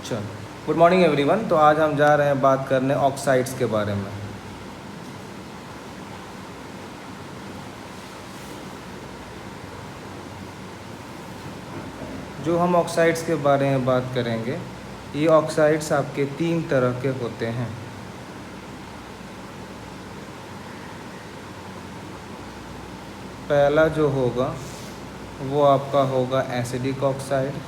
चलो, good morning everyone. तो आज हम जा रहे हैं बात करने ऑक्साइड्स के बारे में। जो हम ऑक्साइड्स के बारे में बात करेंगे, ये ऑक्साइड्स आपके 3 तरह के होते हैं। पहला जो होगा वो आपका होगा एसिडिक ऑक्साइड।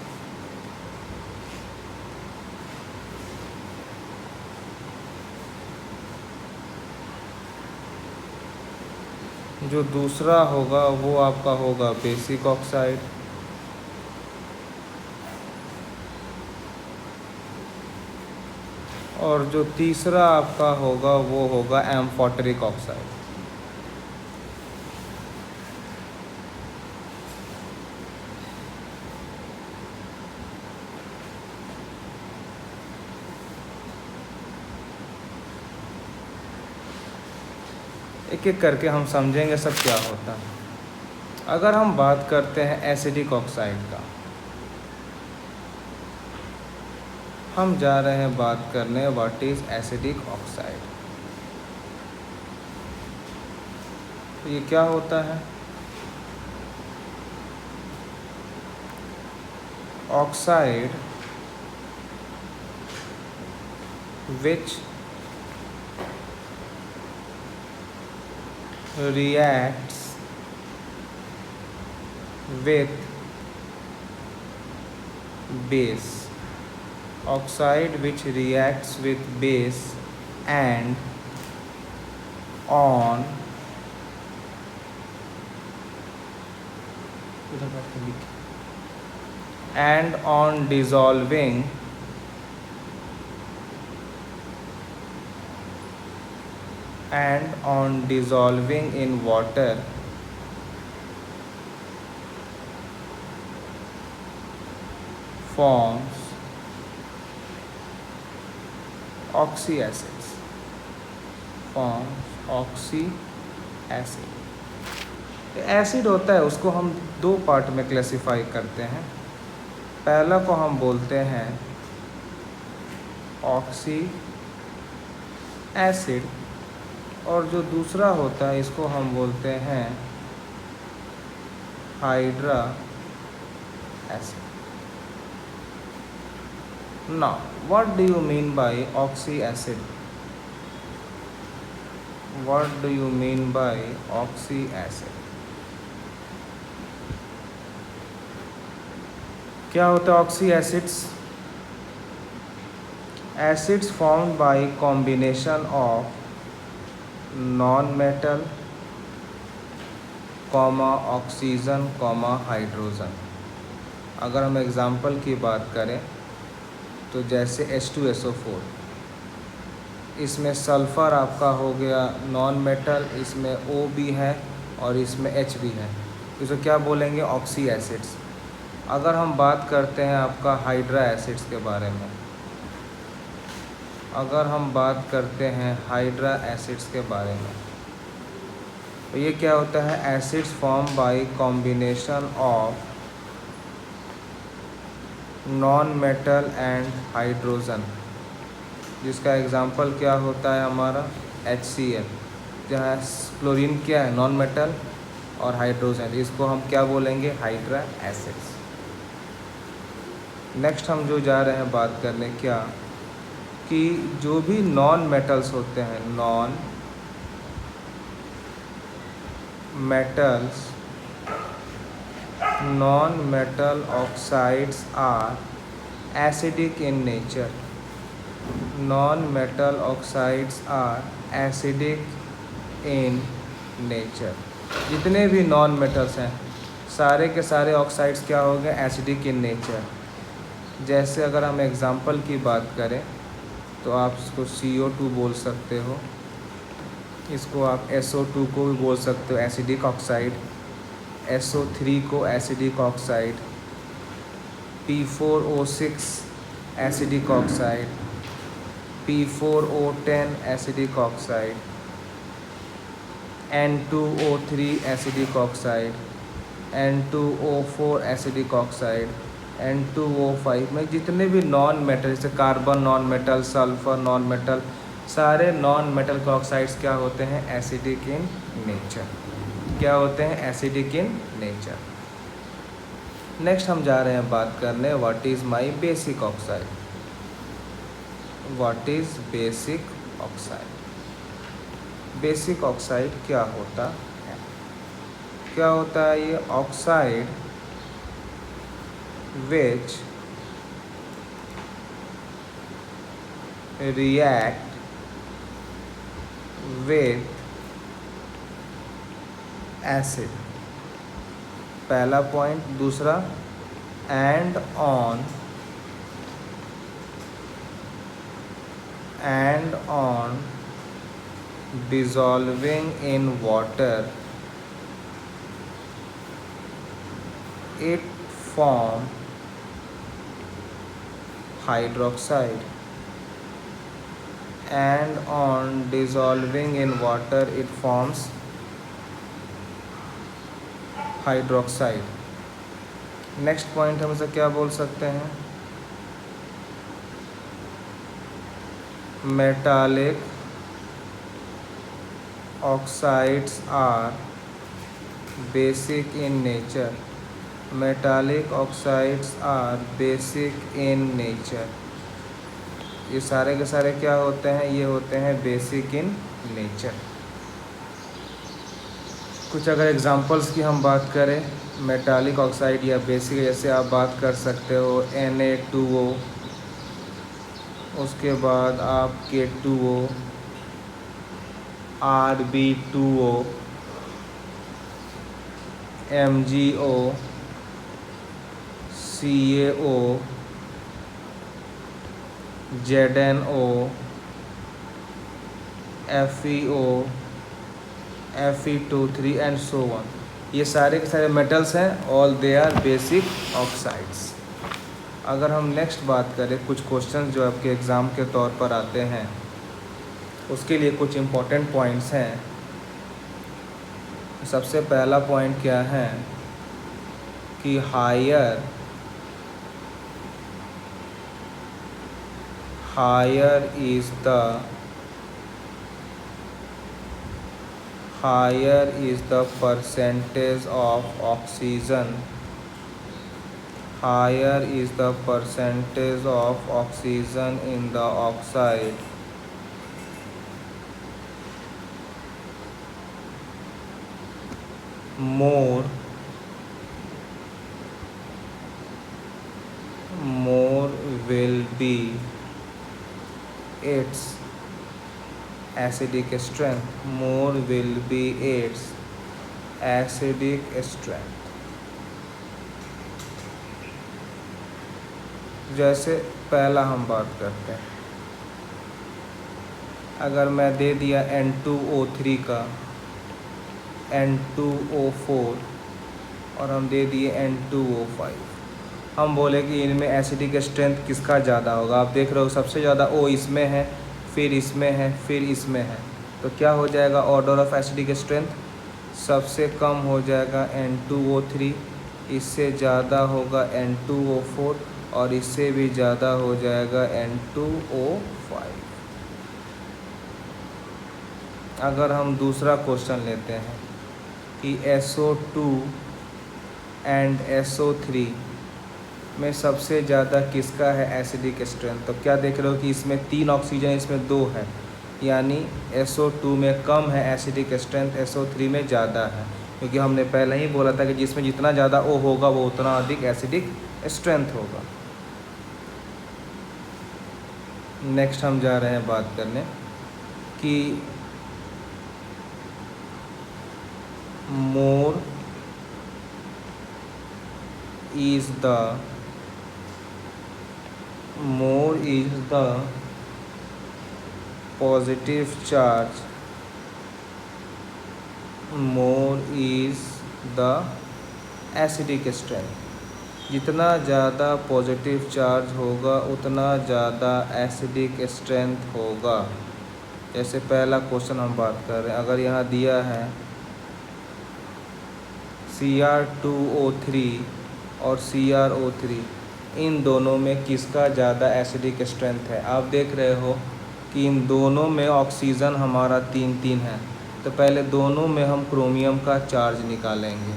जो दूसरा होगा वो आपका होगा बेसिक ऑक्साइड। और जो तीसरा आपका होगा वो होगा एम्फोटेरिक ऑक्साइड। एक एक करके हम समझेंगे सब क्या होता है। अगर हम बात करते हैं एसिडिक ऑक्साइड का, हम जा रहे हैं बात करने व्हाट इज़ एसिडिक ऑक्साइड। तो ये क्या होता है? Oxide which reacts with base. Oxide which reacts with base and on dissolving in water forms oxy acids. Acid होता है, उसको हम 2 पार्ट में क्लासिफाई करते हैं। पहला को हम बोलते हैं ऑक्सी एसिड, और जो दूसरा होता है इसको हम बोलते हैं hydra acid. Now what do you mean by oxy acid? What do you mean by oxy acid? क्या होता है oxy acids? Acids formed by combination of non metal oxygen hydrogen. अगर हम एग्जांपल की बात करें तो जैसे H2SO4, इसमें सल्फ़र आपका हो गया नॉन मेटल, इसमें O भी है और इसमें H भी है, इसे क्या बोलेंगे? Oxy acids. अगर हम बात करते हैं आपका हाइड्रा एसिड्स के बारे में, अगर हम बात करते हैं हाइड्रा एसिड्स के बारे में, तो ये क्या होता है? Acids form by combination of non metal and hydrogen, जिसका एग्जांपल क्या होता है हमारा HCl, जहाँ क्लोरीन क्या है? नॉन मेटल और हाइड्रोजन, इसको हम क्या बोलेंगे? Hydra acids. नेक्स्ट हम जो जा रहे हैं बात करने, क्या कि जो भी नॉन मेटल्स होते हैं, non metal oxides are acidic in nature. Non metal oxides are acidic in nature. जितने भी नॉन मेटल्स हैं सारे के सारे ऑक्साइड्स क्या हो गए? Acidic in nature. जैसे अगर हम एग्जांपल की बात करें तो आप इसको CO2 बोल सकते हो, इसको आप SO2 को भी बोल सकते हो एसिडिक ऑक्साइड, SO3 को acidic oxide, P4O6 acidic oxide, P4O10 acidic oxide, N2O3 acidic oxide, N2O4 acidic oxide, N2O5 में जितने भी नॉन मेटल, जैसे carbon non metal, sulphur non metal, सारे नॉन मेटल के ऑक्साइड्स क्या होते हैं? Acidic in nature. क्या होते हैं? Acidic in nature. नेक्स्ट हम जा रहे हैं बात करने what is my basic oxide. What is basic oxide? Basic oxide क्या होता है? क्या होता है ये? Oxide which react with acid, पहला पॉइंट। दूसरा, and on dissolving in water it form hydroxide, and on dissolving in water it forms hydroxide. Next point हम इसे क्या बोल सकते हैं? Metallic oxides are basic in nature. Metallic oxides are basic in nature. ये सारे के सारे क्या होते हैं? ये होते हैं बेसिक इन नेचर। कुछ अगर एग्जांपल्स की हम बात करें मेटालिक ऑक्साइड या बेसिक, जैसे आप बात कर सकते हो Na2O, उसके बाद आप K2O, Rb2O, MgO, CaO, ZnO, FeO, Fe2O3 and so on. ये सारे के सारे मेटल्स हैं, all they are basic oxides. अगर हम नेक्स्ट बात करें कुछ क्वेश्चन जो आपके एग्ज़ाम के तौर पर आते हैं, उसके लिए कुछ इम्पोर्टेंट पॉइंट्स हैं। सबसे पहला पॉइंट क्या है कि higher is the percentage of oxygen. Higher is the percentage of oxygen in the oxide more will be its acidic strength. More will be its acidic strength. जैसे पहला हम बात करते हैं, अगर मैं दे दिया N2O3 का N2O4 और हम दे दिए N2O5, हम बोले कि इनमें एसिडिक स्ट्रेंथ किसका ज़्यादा होगा? आप देख रहे हो सबसे ज़्यादा O इसमें है, फिर इसमें है, फिर इसमें है, तो क्या हो जाएगा? ऑर्डर ऑफ एसिडिक स्ट्रेंथ सबसे कम हो जाएगा N2O3, इससे ज़्यादा होगा N2O4 और इससे भी ज़्यादा हो जाएगा N2O5। अगर हम दूसरा क्वेश्चन लेते हैं कि SO2 एंड SO3 में सबसे ज़्यादा किसका है एसिडिक स्ट्रेंथ? तो क्या देख रहे हो कि इसमें 3 ऑक्सीजन, इसमें 2 है, यानी SO2 में कम है एसिडिक स्ट्रेंथ, SO3 में ज़्यादा है, क्योंकि हमने पहले ही बोला था कि जिसमें जितना ज़्यादा O होगा वो उतना अधिक एसिडिक स्ट्रेंथ होगा। नेक्स्ट हम जा रहे हैं बात करने कि मोर is the positive charge, more is the acidic strength. जितना ज़्यादा पॉजिटिव चार्ज होगा उतना ज़्यादा एसिडिक स्ट्रेंथ होगा। जैसे पहला क्वेश्चन हम बात कर रहे हैं, अगर यहाँ दिया है Cr2O3 और CrO3, इन दोनों में किसका ज़्यादा एसिडिक स्ट्रेंथ है। आप देख रहे हो कि इन दोनों में ऑक्सीजन हमारा 3 है, तो पहले दोनों में हम क्रोमियम का चार्ज निकालेंगे।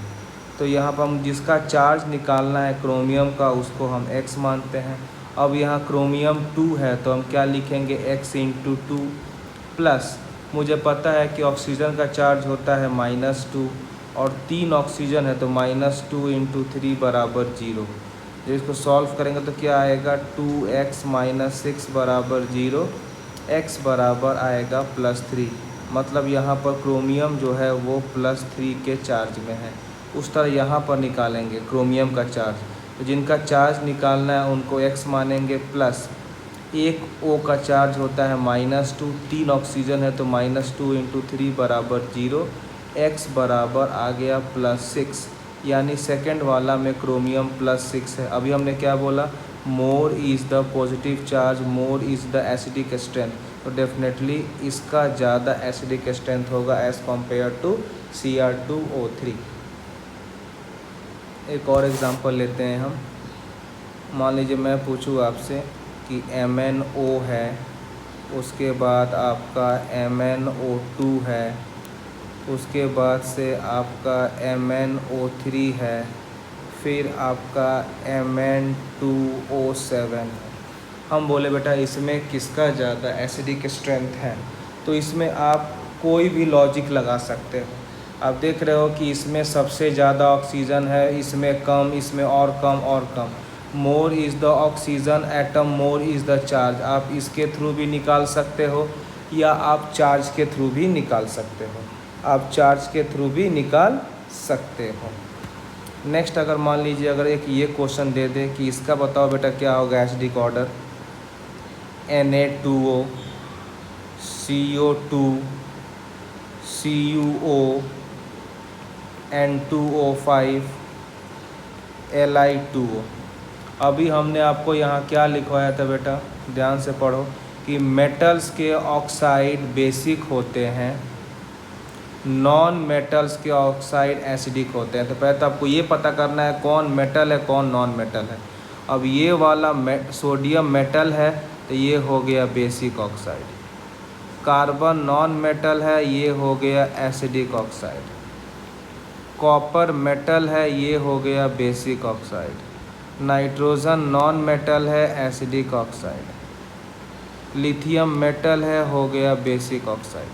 तो यहाँ पर हम जिसका चार्ज निकालना है क्रोमियम का उसको हम x मानते हैं। अब यहाँ क्रोमियम 2 है तो हम क्या लिखेंगे x इंटू 2 प्लस, मुझे पता है कि ऑक्सीजन का चार्ज होता है -2 और 3 ऑक्सीजन है तो -2 इंटू 3 बराबर 0। जब इसको सॉल्व करेंगे तो क्या आएगा 2x - 6 बराबर 0, x बराबर आएगा +3। मतलब यहाँ पर क्रोमियम जो है वो +3 के चार्ज में है। उस तरह यहाँ पर निकालेंगे क्रोमियम का चार्ज, तो जिनका चार्ज निकालना है उनको x मानेंगे प्लस, एक O का चार्ज होता है -2, 3 ऑक्सीजन है तो -2 इंटू 3 बराबर 0, x बराबर आ गया +6, यानी सेकंड वाला में क्रोमियम +6 है। अभी हमने क्या बोला, मोर is the positive charge, more is the acidic strength, तो डेफिनेटली इसका ज़्यादा एसिडिक स्ट्रेंथ होगा एज़ कम्पेयर टू Cr2O3। एक और एग्ज़ाम्पल लेते हैं हम। मान लीजिए मैं पूछूँ आपसे कि MnO है, उसके बाद आपका MnO2 है, उसके बाद से आपका MnO3 है, फिर आपका Mn2O7 है। हम बोले बेटा इसमें किसका ज़्यादा एसिडिक स्ट्रेंथ है, तो इसमें आप कोई भी लॉजिक लगा सकते हो। आप देख रहे हो कि इसमें सबसे ज़्यादा ऑक्सीजन है, इसमें कम, इसमें और कम और कम। More is the oxygen atom, more is the charge, आप इसके थ्रू भी निकाल सकते हो या आप चार्ज के थ्रू भी निकाल सकते हो, आप चार्ज के थ्रू भी निकाल सकते हो। नेक्स्ट अगर मान लीजिए अगर एक ये क्वेश्चन दे दे कि इसका बताओ बेटा क्या होगा acidic order, Na2O, CO2, CuO, N2O5, Li2O। अभी हमने आपको यहाँ क्या लिखवाया था बेटा, ध्यान से पढ़ो कि मेटल्स के ऑक्साइड बेसिक होते हैं, नॉन मेटल्स के ऑक्साइड एसिडिक होते हैं। तो पहले तो आपको ये पता करना है कौन मेटल है कौन नॉन मेटल है। अब ये वाला सोडियम मेटल है तो ये हो गया basic oxide, carbon non metal है ये हो गया एसिडिक ऑक्साइड, कॉपर मेटल है ये हो गया basic oxide, nitrogen non metal है एसिडिक ऑक्साइड, लिथियम मेटल है हो गया बेसिक ऑक्साइड।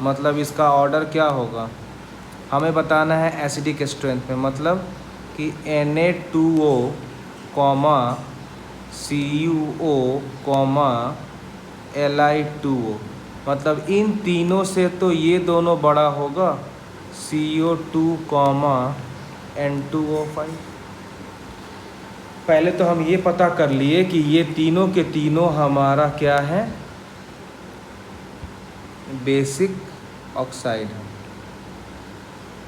मतलब इसका ऑर्डर क्या होगा, हमें बताना है एसिडिक स्ट्रेंथ में, मतलब कि Na2O, CuO, Li2O, मतलब इन तीनों से तो ये दोनों बड़ा होगा, CO2, N2O5। पहले तो हम ये पता कर लिए कि ये तीनों के तीनों हमारा क्या है, बेसिक ऑक्साइड है,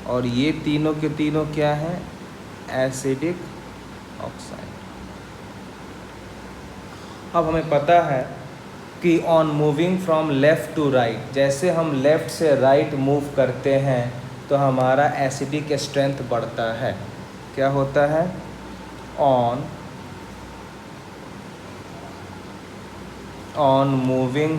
और ये तीनों के तीनों क्या है, एसिडिक ऑक्साइड। अब हमें पता है कि on moving from left to right, जैसे हम लेफ़्ट से राइट मूव करते हैं तो हमारा एसिडिक स्ट्रेंथ बढ़ता है। क्या होता है, on moving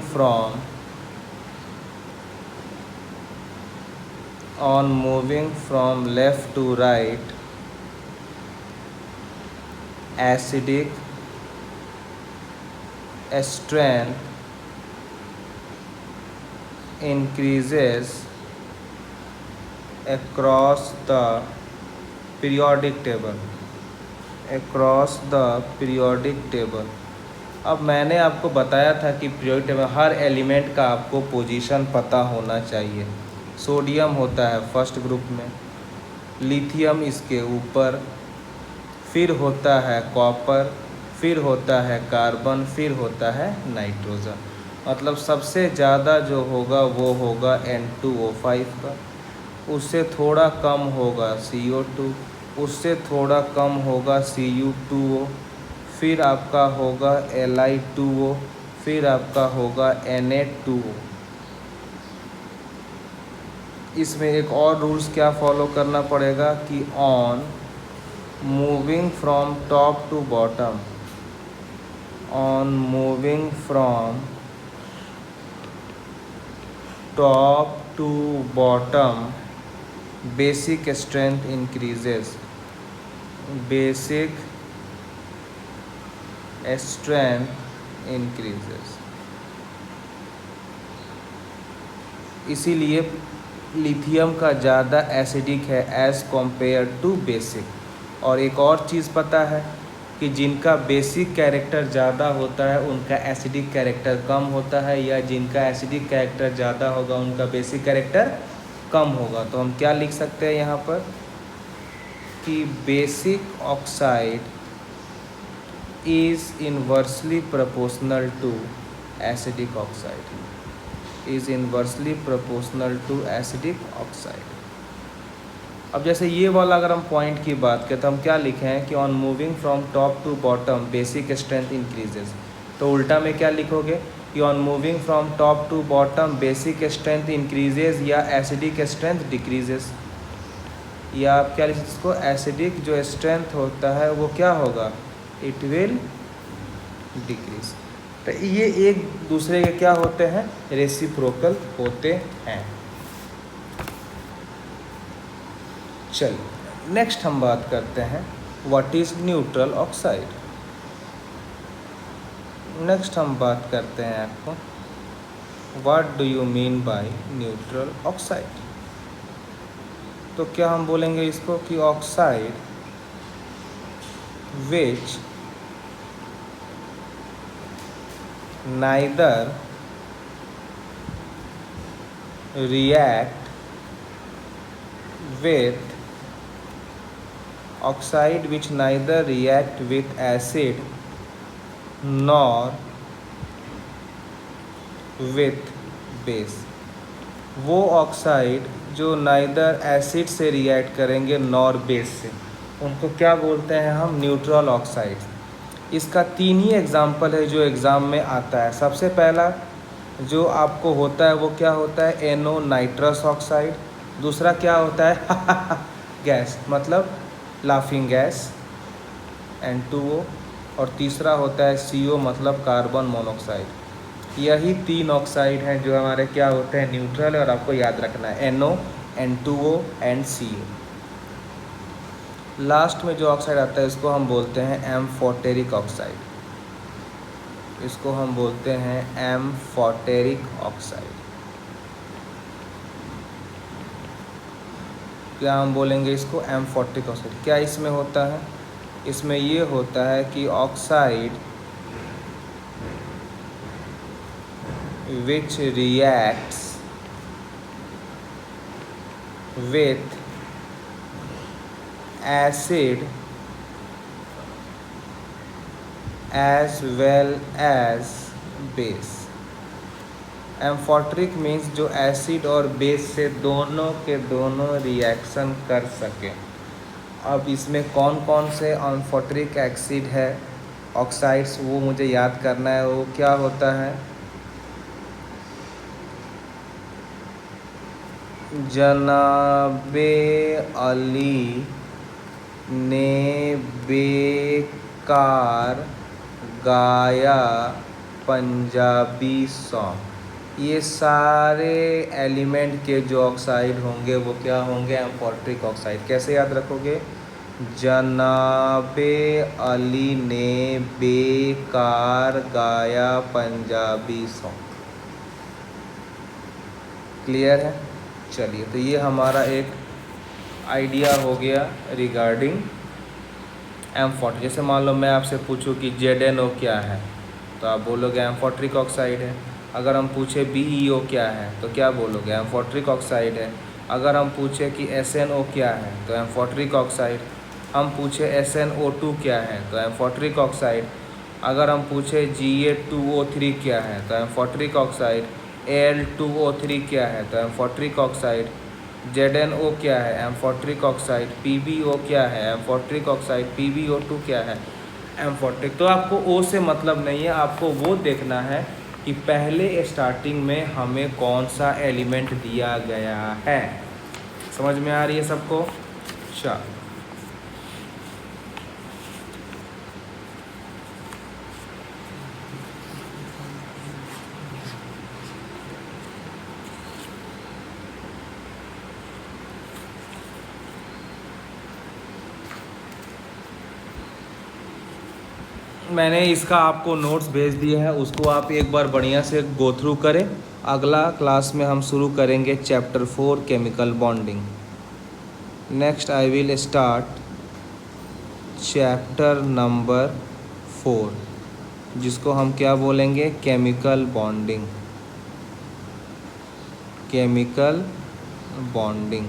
from left to right, acidic strength increases across the periodic table, अब मैंने आपको बताया था कि पीरियोडिक टेबल हर एलिमेंट का आपको पोजीशन पता होना चाहिए। सोडियम होता है फर्स्ट ग्रुप में, लिथियम इसके ऊपर, फिर होता है कॉपर, फिर होता है कार्बन, फिर होता है नाइट्रोजन। मतलब सबसे ज़्यादा जो होगा वो होगा N2O5 का, उससे थोड़ा कम होगा CO2, उससे थोड़ा कम होगा Cu2O, फिर आपका होगा Li2O, फिर आपका होगा Na2O। इसमें एक और रूल्स क्या फॉलो करना पड़ेगा कि on moving from top to bottom, on moving from top to bottom basic strength increases. Basic strength increases. इसीलिए लिथियम का ज़्यादा एसिडिक है एज़ कम्पेयर टू बेसिक। और एक और चीज़ पता है कि जिनका बेसिक कैरेक्टर ज़्यादा होता है उनका एसिडिक कैरेक्टर कम होता है, या जिनका एसिडिक कैरेक्टर ज़्यादा होगा उनका बेसिक कैरेक्टर कम होगा। तो हम क्या लिख सकते हैं यहाँ पर कि basic oxide is inversely proportional to acidic oxide, is inversely proportional to acidic oxide. अब जैसे ये वाला अगर हम पॉइंट की बात करें तो हम क्या लिखे हैं कि on moving from top to bottom basic strength increases. तो उल्टा में क्या लिखोगे कि on moving from top to bottom basic strength increases या एसिडिक स्ट्रेंथ डिक्रीजेस, या आप क्या लिख सकते इसको एसिडिक जो स्ट्रेंथ होता है वो क्या होगा, इट विल डिक्रीज। तो ये एक दूसरे के क्या होते हैं, रेसिप्रोकल होते हैं। चलिए नेक्स्ट हम बात करते हैं what is neutral oxide. Next हम बात करते हैं आपको what do you mean by neutral oxide. तो क्या हम बोलेंगे इसको कि oxide which neither react with oxide which neither react with acid nor with base। वो ऑक्साइड जो नाइदर एसिड से रिएक्ट करेंगे नॉर बेस से, उनको क्या बोलते हैं हम, न्यूट्रल ऑक्साइड। इसका 3 ही एग्जाम्पल है जो एग्ज़ाम में आता है। सबसे पहला जो आपको होता है वो क्या होता है, एनो नाइट्रस ऑक्साइड। दूसरा क्या होता है गैस, मतलब लाफिंग गैस N2O। और तीसरा होता है CO मतलब कार्बन मोनोऑक्साइड। यही 3 ऑक्साइड हैं जो हमारे क्या होते हैं, न्यूट्रल, और आपको याद रखना है NO, N2O and CO। Last में जो ऑक्साइड आता है इसको हम बोलते हैं एम्फोटेरिक ऑक्साइड, इसको हम बोलते हैं एम्फोटेरिक ऑक्साइड। क्या हम बोलेंगे इसको, एम्फोटेरिक ऑक्साइड। क्या इसमें होता है, इसमें ये होता है कि oxide which reacts with acid as well as base। Amphoteric means जो एसिड और बेस से दोनों के दोनों रिएक्शन कर सके। अब इसमें कौन कौन से एम्फोटेरिक एसिड है ऑक्साइड्स वो मुझे याद करना है। वो क्या होता है, जनाबे अली ने बेकार गाया पंजाबी सॉन्ग। ये सारे एलिमेंट के जो ऑक्साइड होंगे वो क्या होंगे, एम्फोटेरिक ऑक्साइड। कैसे याद रखोगे, जनाबे अली ने बेकार गाया पंजाबी सॉन्ग। क्लियर है। चलिए तो ये हमारा एक आइडिया हो गया रिगार्डिंग एम्फोटेरिक। जैसे मान लो मैं आपसे पूछूं कि ZnO क्या है तो आप बोलोगे एम्फोटेरिक ऑक्साइड है। अगर हम पूछे BeO क्या है तो क्या बोलोगे, एम्फोटेरिक ऑक्साइड है। अगर हम पूछे कि SnO क्या है तो एम्फोटेरिक ऑक्साइड। हम पूछे SnO2 क्या है तो एम्फोटेरिक ऑक्साइड। अगर हम पूछे Ga2O3 क्या है तो एम्फोटेरिक ऑक्साइड। Al2O3 क्या है तो एम्फोटेरिक ऑक्साइड। ZnO क्या है, एम्फोटेरिक ऑक्साइड। PbO क्या है, एम्फोटेरिक ऑक्साइड। PbO2 क्या है, एम्फोटेरिक। तो आपको O से मतलब नहीं है, आपको वो देखना है कि पहले स्टार्टिंग में हमें कौन सा एलिमेंट दिया गया है। समझ में आ रही है सबको। चलो मैंने इसका आपको नोट्स भेज दिया है, उसको आप एक बार बढ़िया से गो थ्रू करें। अगला क्लास में हम शुरू करेंगे chapter 4 chemical bonding. Next I will start chapter number 4, जिसको हम क्या बोलेंगे, केमिकल बॉन्डिंग। Chemical bonding.